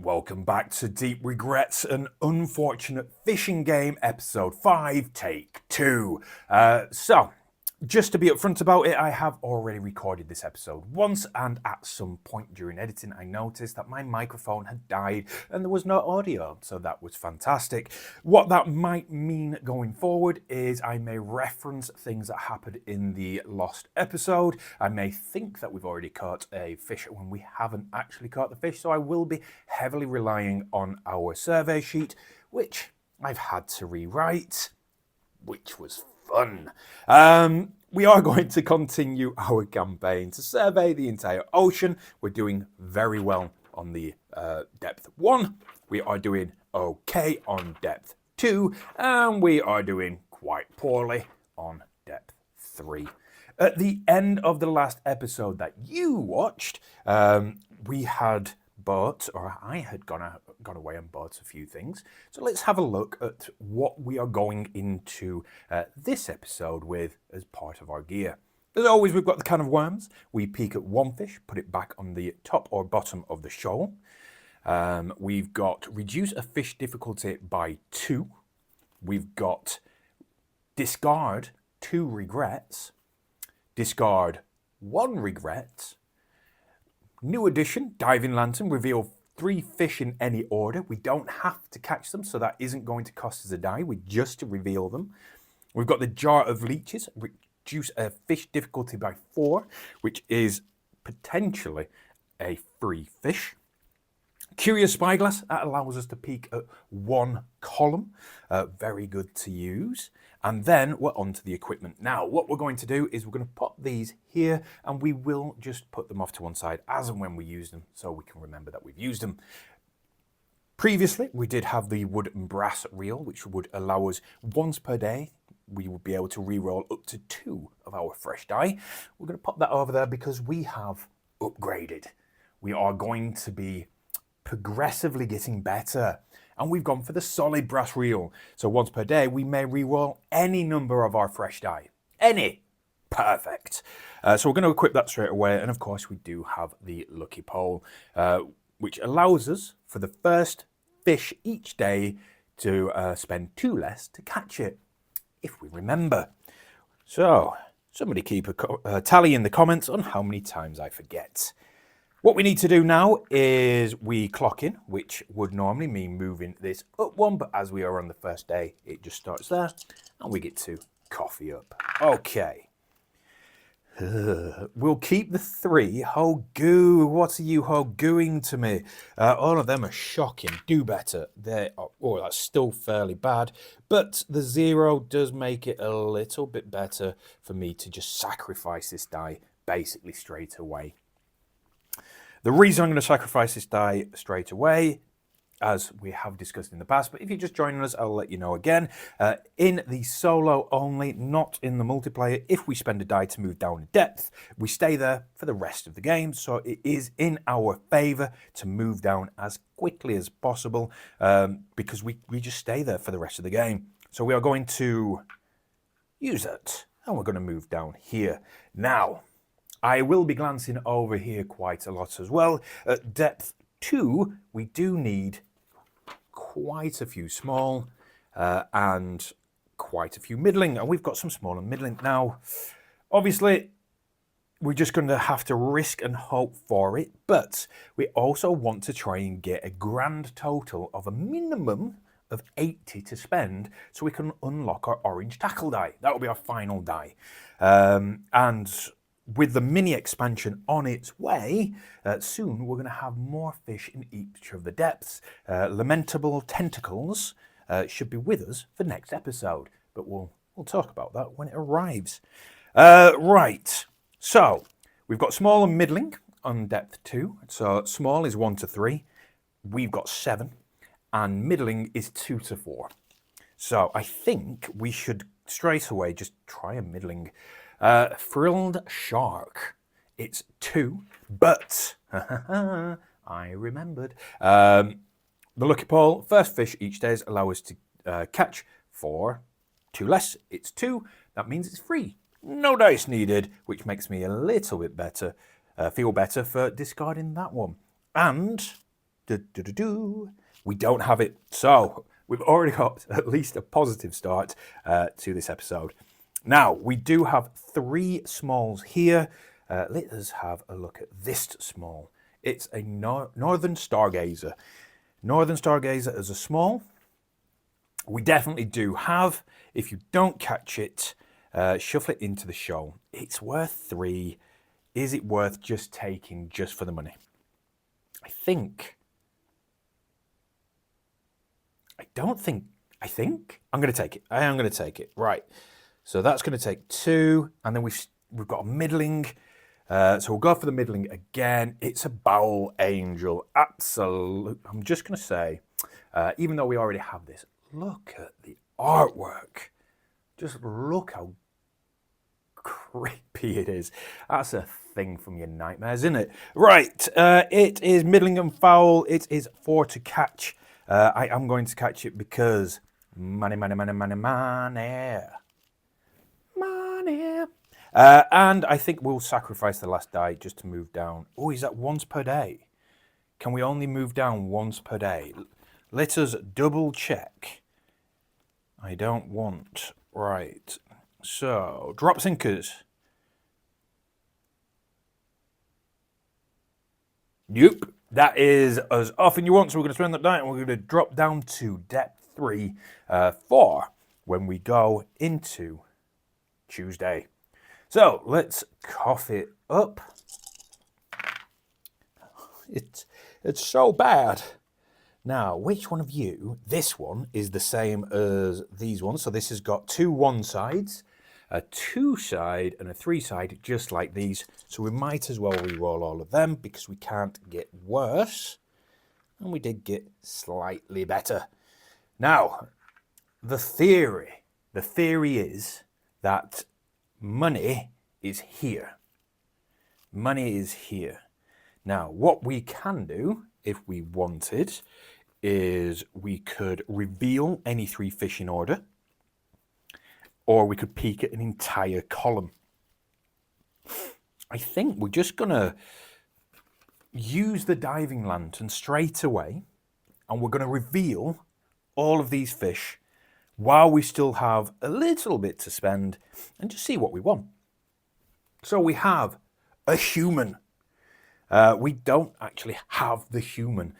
Welcome back to Deep Regrets, an unfortunate fishing game, episode 5, take 2. Just to be upfront about it, I have already recorded this episode once, and at some point during editing, I noticed that my microphone had died and there was no audio, so that was fantastic. What that might mean going forward is I may reference things that happened in the lost episode. I may think that we've already caught a fish when we haven't actually caught the fish, so I will be heavily relying on our survey sheet, which I've had to rewrite, which was fun. We are going to continue our campaign to survey the entire ocean. We're doing very well on the depth 1. We are doing okay on depth 2. And we are doing quite poorly on depth 3. At the end of the last episode that you watched, we had bought, or I had gone away and bought a few things. So let's have a look at what we are going into this episode with as part of our gear. As always, we've got the can of worms. We peek at one fish, put it back on the top or bottom of the shoal. We've got reduce a fish difficulty by 2. We've got discard 2 regrets, discard 1 regret. New addition, diving lantern, reveal 3 fish in any order. We don't have to catch them, so that isn't going to cost us a die. We just to reveal them. We've got the jar of leeches, reduce a fish difficulty by 4, which is potentially a free fish. Curious spyglass, that allows us to peek at 1 column. Very good to use. And then we're on to the equipment. Now, what we're going to do is we're going to pop these here, and we will just put them off to one side as and when we use them, so we can remember that we've used them. Previously, we did have the wood and brass reel, which would allow us once per day. We would be able to re-roll up to 2 of our fresh die. We're going to pop that over there because we have upgraded. We are going to be progressively getting better. And we've gone for the solid brass reel. So once per day, we may re-roll any number of our fresh die. Any. Perfect. So we're going to equip that straight away. And of course, we do have the lucky pole, which allows us for the first fish each day to spend 2 less to catch it, if we remember. So somebody keep a tally in the comments on how many times I forget. What we need to do now is we clock in, which would normally mean moving this up 1, but as we are on the first day, it just starts there, and we get to coffee up. Okay. We'll keep the 3. Hogoo, what are you hogooing to me? All of them are shocking. Do better. That's still fairly bad, but the 0 does make it a little bit better for me to just sacrifice this die basically straight away. The reason I'm going to sacrifice this die straight away, as we have discussed in the past, but if you're just joining us, I'll let you know again. In the solo only, not in the multiplayer, if we spend a die to move down a depth, we stay there for the rest of the game. So it is in our favour to move down as quickly as possible because we just stay there for the rest of the game. So we are going to use it, and we're going to move down here. Now, I will be glancing over here quite a lot as well. At depth 2, we do need quite a few small and quite a few middling. And we've got some small and middling. Now, obviously, we're just going to have to risk and hope for it. But we also want to try and get a grand total of a minimum of 80 to spend so we can unlock our orange tackle die. That will be our final die. And with the mini expansion on its way, soon we're going to have more fish in each of the depths. Lamentable tentacles should be with us for next episode, but we'll talk about that when it arrives. Right, so we've got small and middling on depth 2. So small is 1 to 3. We've got 7, and middling is 2 to 4. So I think we should straight away just try a middling. Frilled shark. It's 2, but I remembered. The lucky pole, first fish each day allow us to catch for 2 less. It's 2. That means it's free. No dice needed, which makes me a little bit better, feel better for discarding that one. And We don't have it. So we've already got at least a positive start to this episode. Now, we do have 3 smalls here. Let us have a look at this small. It's a Northern Stargazer. Northern Stargazer is a small. We definitely do have. If you don't catch it, shuffle it into the show. It's worth 3. Is it worth just taking just for the money? I think. I think. I'm going to take it. I am going to take it. Right. So that's going to take 2. And then we've got a middling. So we'll go for the middling again. It's a Bowel Angel. Absolute. I'm just going to say, even though we already have this, look at the artwork. Just look how creepy it is. That's a thing from your nightmares, isn't it? Right. It is middling and foul. It is 4 to catch. I am going to catch it because money. And I think we'll sacrifice the last die just to move down. Oh, is that once per day? Can we only move down once per day? Let us double check. I don't want. Right. So, drop sinkers. Yep. That is as often you want. So we're going to spend that die and we're going to drop down to depth 3 for when we go into Tuesday. So let's cough it up. It's so bad. Now, which one of you? This one is the same as these ones. So this has got 2 1-sides, a 2-side and a 3-side, just like these. So we might as well re-roll all of them because we can't get worse. And we did get slightly better. Now, the theory is that money is here. Money is here. Now, what we can do, if we wanted, is we could reveal any 3 fish in order, or we could peek at an entire column. I think we're just going to use the diving lantern straight away, and we're going to reveal all of these fish while we still have a little bit to spend and just see what we want. So we have a human. We don't actually have the human.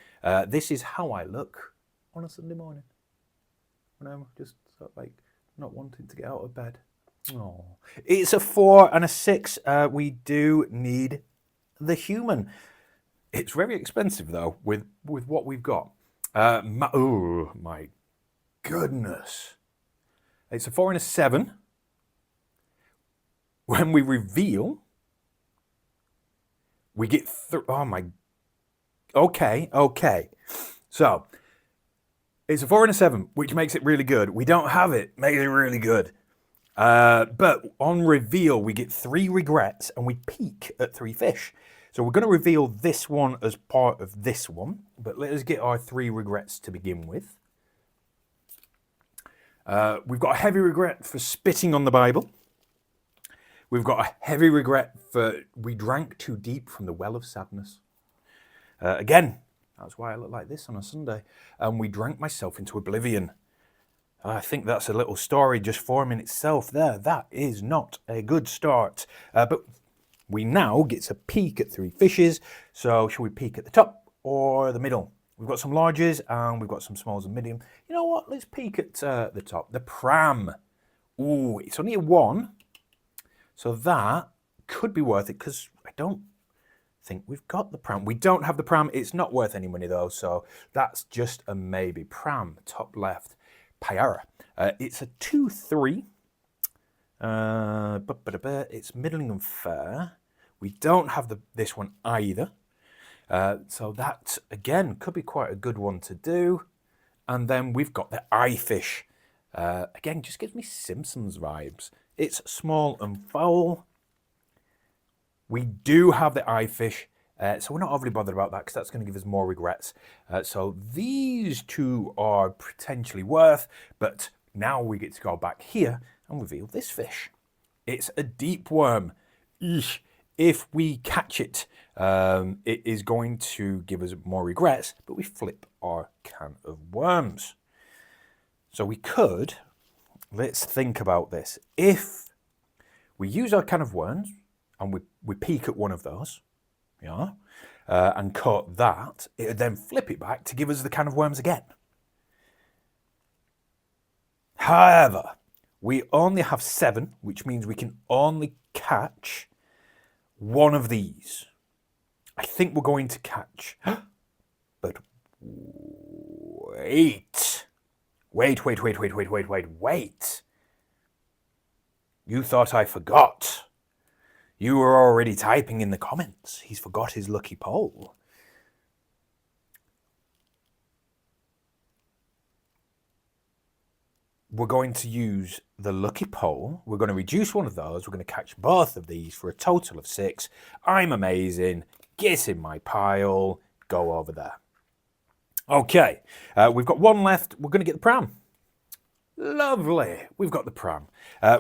This is how I look on a Sunday morning when I'm just sort of like not wanting to get out of bed. Oh, it's a 4 and a 6. We do need the human. It's very expensive though with what we've got. Oh my goodness! It's a 4 and a 7. When we reveal, we get oh my. Okay. So it's a 4 and a 7, which makes it really good. We don't have it, makes it really good. But on reveal, we get 3 regrets and we peek at 3 fish. So we're going to reveal this one as part of this one. But let us get our 3 regrets to begin with. We've got a heavy regret for spitting on the Bible. We've got a heavy regret for we drank too deep from the well of sadness. Again, that's why I look like this on a Sunday. And we drank myself into oblivion. I think that's a little story just forming itself there. That is not a good start. But we now get to peek at 3 fishes. So shall we peek at the top or the middle? We've got some larges and we've got some smalls and medium. You know what? Let's peek at the top. The pram. Ooh, it's only a 1. So that could be worth it because I don't think we've got the pram. We don't have the pram. It's not worth any money though. So that's just a maybe. Pram, top left. Pyara. It's a 2-3. It's middling and fair. We don't have this one either. So that, again, could be quite a good one to do. And then we've got the eye fish. Again, just gives me Simpsons vibes. It's small and foul. We do have the eye fish. So we're not overly bothered about that because that's going to give us more regrets. So these 2 are potentially worth. But now we get to go back here and reveal this fish. It's a deep worm. Eesh. If we catch it, it is going to give us more regrets, but we flip our can of worms. So we could, let's think about this. If we use our can of worms and we peek at one of those, yeah, and caught that, it would then flip it back to give us the can of worms again. However, we only have 7, which means we can only catch one of these. I think we're going to catch, but wait. Wait. You thought I forgot. You were already typing in the comments. He's forgot his lucky pole. We're going to use the lucky pole. We're going to reduce one of those. We're going to catch both of these for a total of 6. I'm amazing. Get in my pile. Go over there. Okay, we've got one left. We're going to get the pram. Lovely. We've got the pram.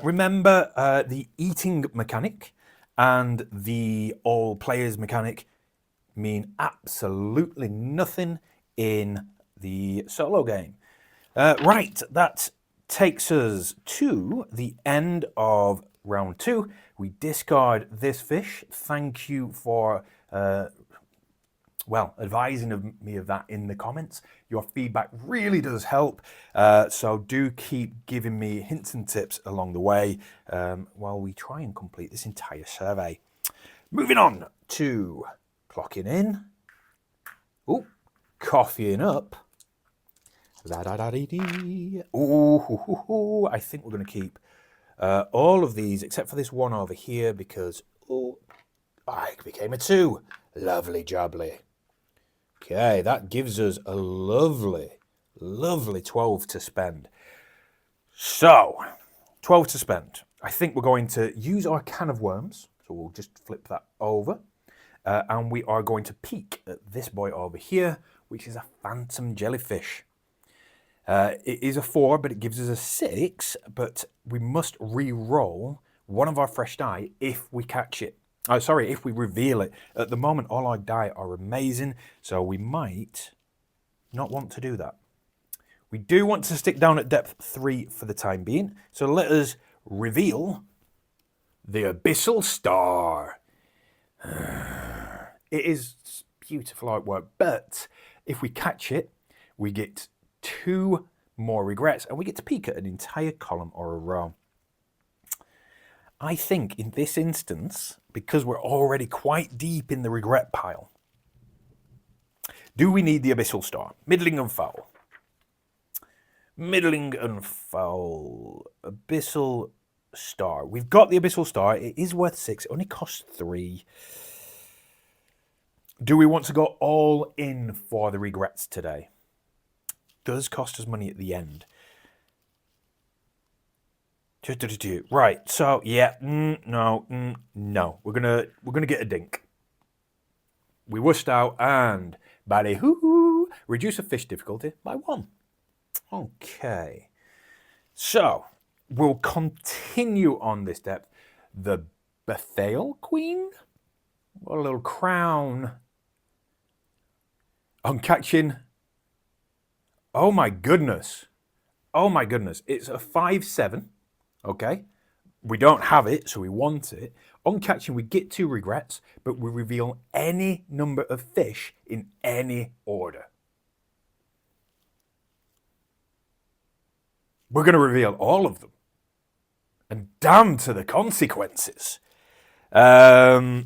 Remember the eating mechanic and the all players mechanic mean absolutely nothing in the solo game. Right, that takes us to the end of round 2. We discard this fish. Thank you for advising me of that in the comments. Your feedback really does help. So do keep giving me hints and tips along the way while we try and complete this entire survey. Moving on to clocking in. Oh, coffeeing up. Ooh, I think we're going to keep all of these except for this one over here because it became a 2. Lovely jubbly. Okay, that gives us a lovely 12 to spend. So, 12 to spend. I think we're going to use our can of worms. So we'll just flip that over. And we are going to peek at this boy over here, which is a phantom jellyfish. It is a 4, but it gives us a 6. But we must re-roll one of our fresh die if we catch it. If we reveal it. At the moment, all our die are amazing, so we might not want to do that. We do want to stick down at depth 3 for the time being, so let us reveal the Abyssal Star. It is beautiful artwork, but if we catch it, we get 2 more regrets, and we get to peek at an entire column or a row. I think in this instance, because we're already quite deep in the regret pile, do we need the Abyssal Star? Middling and foul. Middling and foul. Abyssal Star. We've got the Abyssal Star. It is worth 6. It only costs 3. Do we want to go all in for the regrets today? Does cost us money at the end. Right, so yeah, no. We're gonna get a dink. We wushed out and ballyhoo, reduce the fish difficulty by 1. Okay, so we'll continue on this depth. The Bethael Queen, what a little crown. I'm catching. Oh my goodness, it's a 5/7. Okay, we don't have it, so we want it. On catching, we get 2 regrets, but we reveal any number of fish in any order. We're going to reveal all of them. And damn to the consequences. So,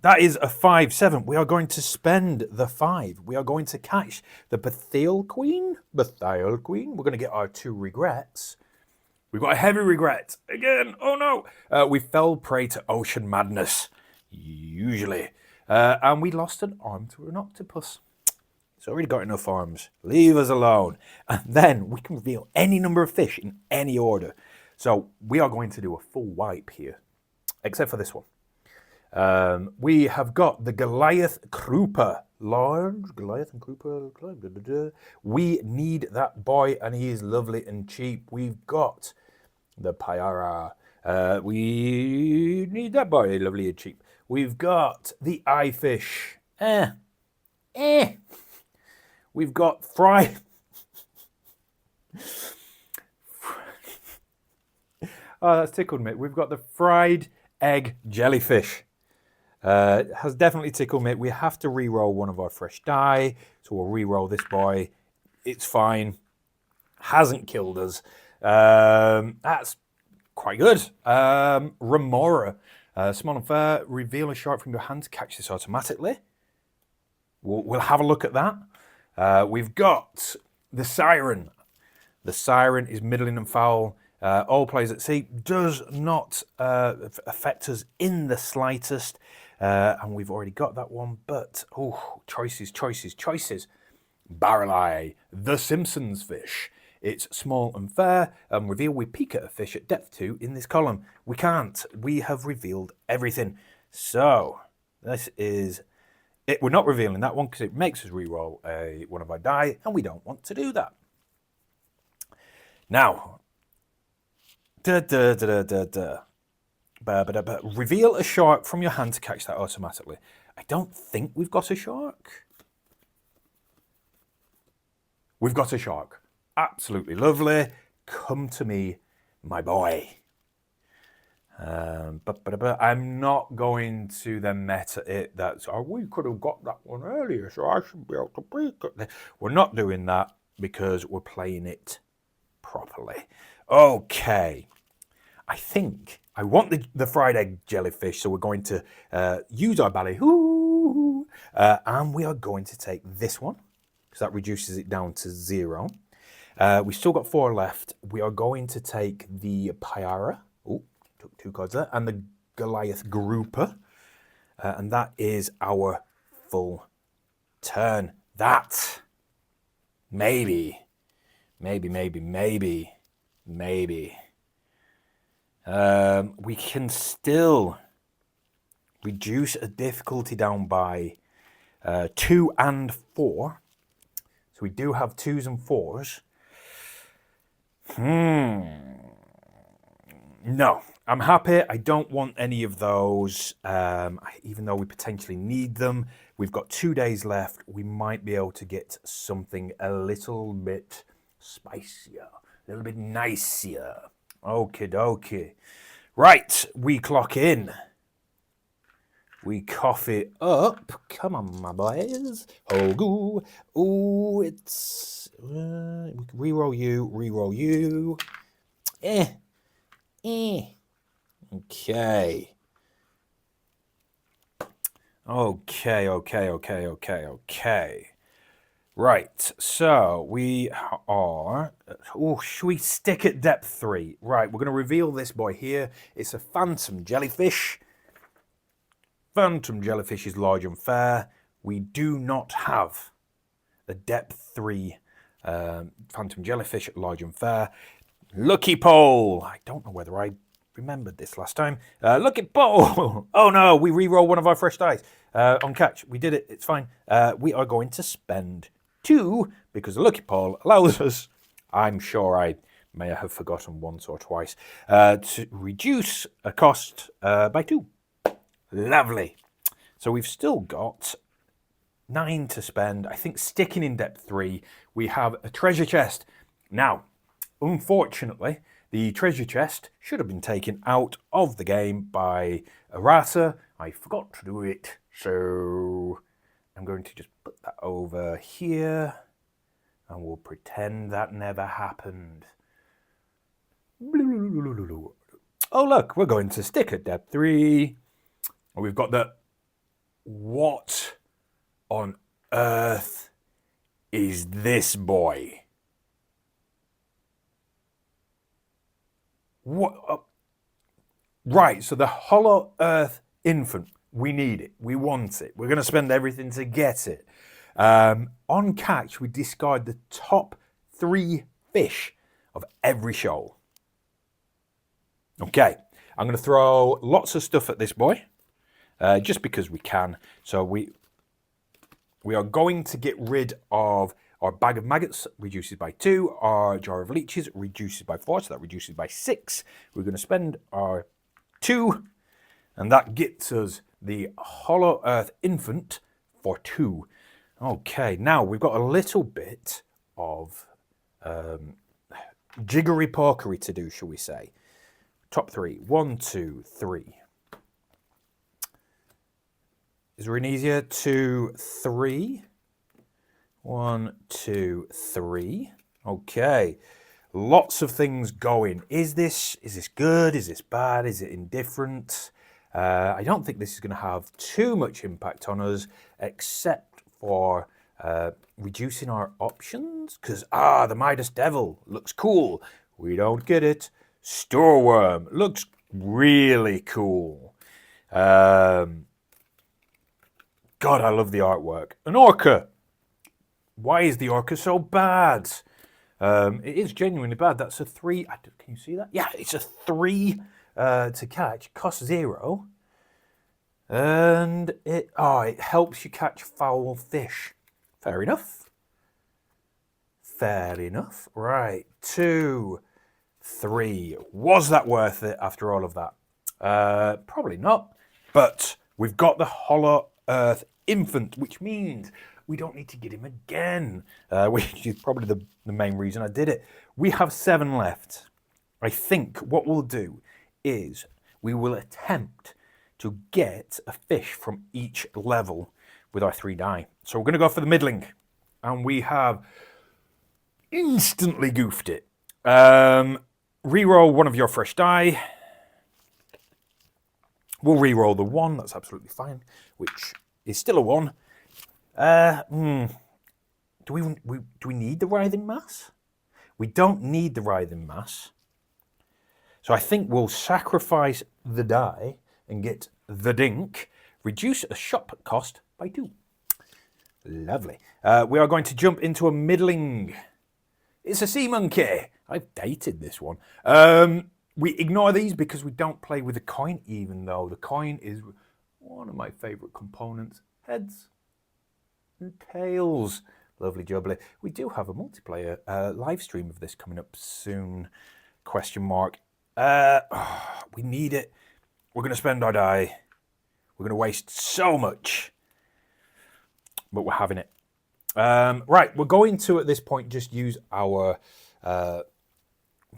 that is a 5/7. We are going to spend the 5. We are going to catch the Bethael Queen. We're going to get our 2 regrets. We've got a heavy regret. Again, oh no. We fell prey to ocean madness, usually. And we lost an arm to an octopus. It's already got enough arms. Leave us alone. And then we can reveal any number of fish in any order. So we are going to do a full wipe here, except for this one. We have got the Goliath Krupa. Large Goliath and Krupa. We need that boy, and he is lovely and cheap. We've got the Pyara, We need that boy, lovely and cheap. We've got the eye fish. We've got fry. Oh, that's tickled me. We've got the fried egg jellyfish. Has definitely tickled me. We have to re-roll one of our fresh die, so we'll re-roll this boy. It's fine. Hasn't killed us. That's quite good. Remora. Small and fair. Reveal a shark from your hand to catch this automatically. We'll have a look at that. We've got the Siren. The Siren is middling and foul. All players at sea. Does not affect us in the slightest. And we've already got that one. But, choices. Barrel Eye. The Simpsons fish. It's small and fair. Reveal we peek at a fish at depth 2 in this column. We can't. We have revealed everything. So, this is it. We're not revealing that one because it makes us re-roll one of our die, and we don't want to do that. Now, reveal a shark from your hand to catch that automatically. I don't think we've got a shark. We've got a shark. Absolutely lovely. Come to me, my boy. I'm not going to then meta it. We could have got that one earlier, so I should be able to break it. We're not doing that because we're playing it properly. Okay. I think I want the fried egg jellyfish, so we're going to use our ballyhoo, and we are going to take this one because that reduces it down to 0. We've still got 4 left. We are going to take the Pyara. Oh, took 2 cards there. And the Goliath Grouper. And that is our full turn. That, maybe. We can still reduce a difficulty down by 2 and 4. So we do have 2s and 4s. No, I'm happy. I don't want any of those, even though we potentially need them. We've got 2 days left. We might be able to get something a little bit spicier, a little bit nicer. Okie dokie. Right, we clock in. We cough it up. Come on, my boys. Oh, goo. Ooh, it's... reroll you. Okay. Right, so we are... Oh, should we stick at depth 3? Right, we're going to reveal this boy here. It's a phantom jellyfish. Phantom jellyfish is large and fair. We do not have a depth 3 phantom jellyfish, large and fair. Lucky pole. I don't know whether I remembered this last time. Lucky pole. Oh no, we re-roll one of our fresh dice on catch. We did it. It's fine. We are going to spend 2 because the lucky pole allows us, I'm sure I may have forgotten once or twice, to reduce a cost by 2. Lovely. So we've still got 9 to spend. I think sticking in depth 3, we have a treasure chest. Now, unfortunately, the treasure chest should have been taken out of the game by errata. I forgot to do it, so I'm going to just put that over here, and we'll pretend that never happened. Oh, look, we're going to stick at depth 3. We've got the... What on earth is this boy? What? Right, so the Hollow Earth Infant. We need it. We want it. We're going to spend everything to get it. On catch, we discard the top 3 fish of every shoal. Okay, I'm going to throw lots of stuff at this boy. Just because we can. So we are going to get rid of Our bag of maggots reduces by 2. Our jar of leeches reduces by 4, so that reduces by 6. We're going to spend our 2, and that gets us the Hollow Earth Infant for 2. Okay, now we've got a little bit of jiggery-pokery to do, shall we say. Top 3. 1, 2, 3. Is there an easier? 2, 3. 1, 2, 3. Okay. Lots of things going. Is this good? Is this bad? Is it indifferent? I don't think this is going to have too much impact on us, except for reducing our options. Because, the Midas Devil looks cool. We don't get it. Storeworm looks really cool. God, I love the artwork. An Orca. Why is the Orca so bad? It is genuinely bad. That's a 3. Can you see that? Yeah, it's a 3 to catch. It costs 0. And it helps you catch foul fish. Fair enough. Fair enough. Right, 2, 3. Was that worth it after all of that? Probably not. But we've got the Hollow Earth Infant, which means we don't need to get him again, which is probably the main reason I did it. We have 7 left. I think what we'll do is we will attempt to get a fish from each level with our 3 die. So we're going to go for the middling, and we have instantly goofed it. Reroll one of your fresh die. We'll reroll the 1, that's absolutely fine, which is still a 1. Do we need the writhing mass? We don't need the writhing mass. So I think we'll sacrifice the die and get the dink, reduce a shop cost by 2. Lovely. We are going to jump into a middling. It's a sea monkey. I've dated this one. We ignore these because we don't play with the coin, even though the coin is one of my favourite components. Heads and tails. Lovely jubbly. We do have a multiplayer live stream of this coming up soon. Question mark. We need it. We're going to spend our die. We're going to waste so much. But we're having it. Right, we're going to, at this point, just use our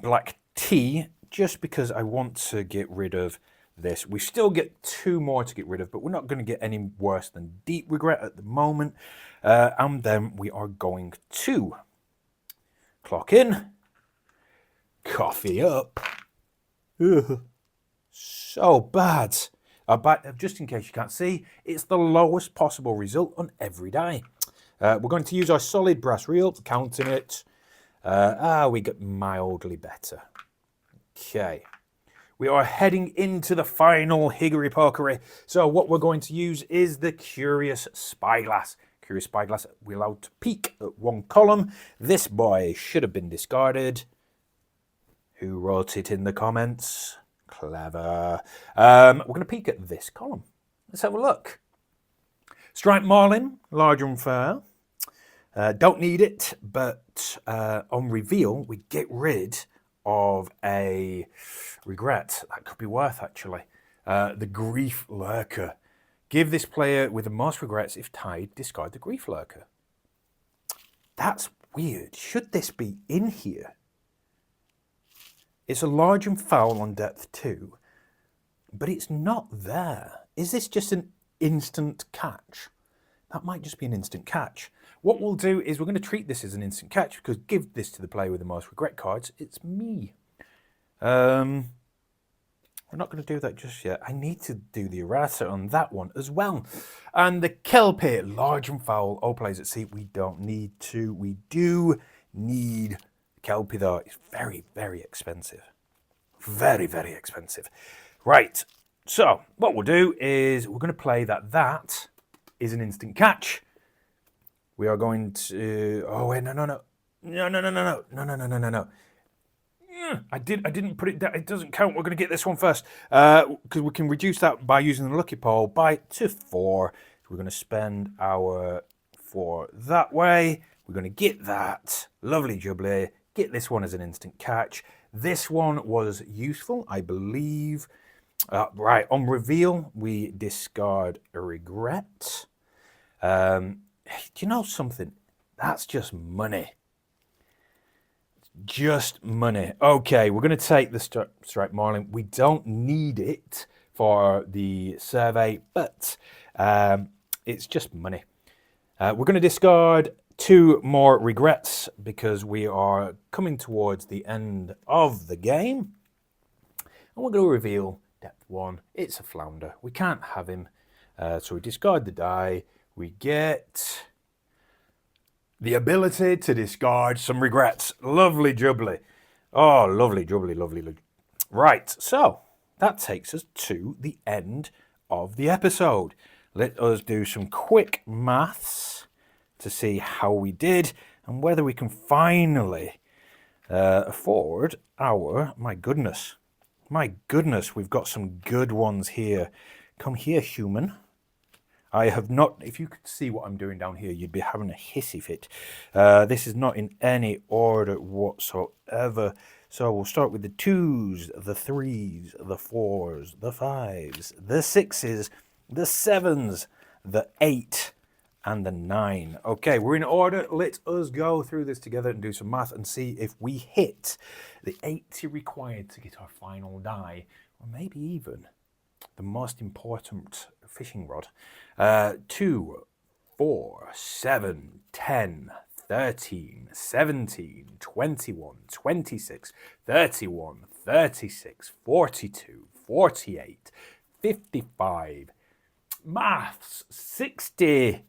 black tea, just because I want to get rid of this. We still get 2 more to get rid of, but we're not going to get any worse than deep regret at the moment. And then we are going to clock in, coffee up. Ugh. So bad. But just in case you can't see, it's the lowest possible result on every die. We're going to use our solid brass reel, counting it. We get mildly better. Okay. We are heading into the final higgery-pokery. So what we're going to use is the Curious Spyglass. Curious Spyglass, we're allowed to peek at 1 column. This boy should have been discarded. Who wrote it in the comments? Clever. We're going to peek at this column. Let's have a look. Striped Marlin, large and fair. Don't need it, but on reveal, we get rid of a regret. That could be worth, actually. The Grief Lurker. Give this player with the most regrets, if tied, discard the Grief Lurker. That's weird. Should this be in here? It's a large and foul on depth 2, but it's not there. Is this just an instant catch? That might just be an instant catch. What we'll do is we're going to treat this as an instant catch, because give this to the player with the most regret cards. It's me. We're not going to do that just yet. I need to do the errata on that one as well. And the Kelpie, large and foul, all plays at sea. We don't need to. We do need Kelpie, though. It's very, very expensive. Very, very expensive. Right. So what we'll do is we're going to play that is an instant catch. We are going to... Oh, wait, no. I didn't put it down. It doesn't count. We're going to get this one first. Because we can reduce that by using the lucky pole to 4. So we're going to spend our 4 that way. We're going to get that. Lovely jubbly. Get this one as an instant catch. This one was useful, I believe. Right, on reveal, we discard a regret. Do you know something? That's just money. Just money. Okay, we're going to take the Strike Marlin. We don't need it for the survey, but it's just money. We're going to discard 2 more regrets because we are coming towards the end of the game. And we're going to reveal depth 1. It's a flounder. We can't have him. So we discard the die. We get the ability to discard some regrets. Lovely jubbly. Oh, lovely jubbly, lovely. Right, so that takes us to the end of the episode. Let us do some quick maths to see how we did and whether we can finally afford our... My goodness, we've got some good ones here. Come here, human. I have not... If you could see what I'm doing down here, you'd be having a hissy fit. This is not in any order whatsoever. So we'll start with the 2s, the 3s, the 4s, the 5s, the 6s, the 7s, the 8, and the 9. Okay, we're in order. Let us go through this together and do some math and see if we hit the 80 required to get our final die, or maybe even the most important fishing rod. 2, 4, 7, 10, 13, 17, 21, 26, 31, 36, 42, 48, 55, maths, 60,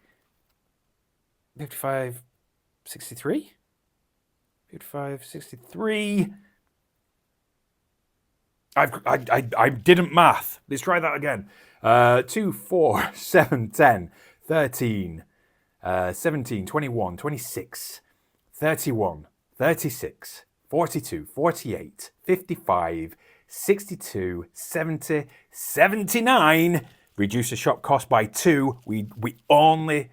55, 63, 55, 63. I didn't math. Let's try that again. 2, 4, 7, 10, 13, 17, 21, 26, 31, 36, 42, 48, 55, 62, 70, 79. Reduce the shop cost by 2. We only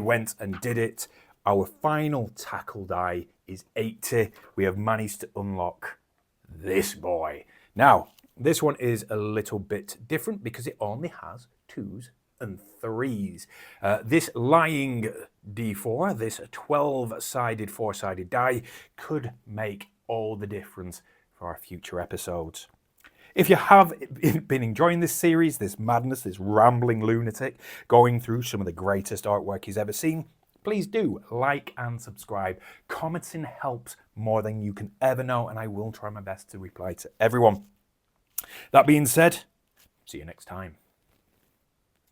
went and did it. Our final tackle die is 80. We have managed to unlock this boy. Now, this one is a little bit different because it only has 2s and 3s. This lying D4, this 12-sided, 4-sided die, could make all the difference for our future episodes. If you have been enjoying this series, this madness, this rambling lunatic, going through some of the greatest artwork he's ever seen, please do like and subscribe. Commenting helps more than you can ever know, and I will try my best to reply to everyone. That being said, see you next time.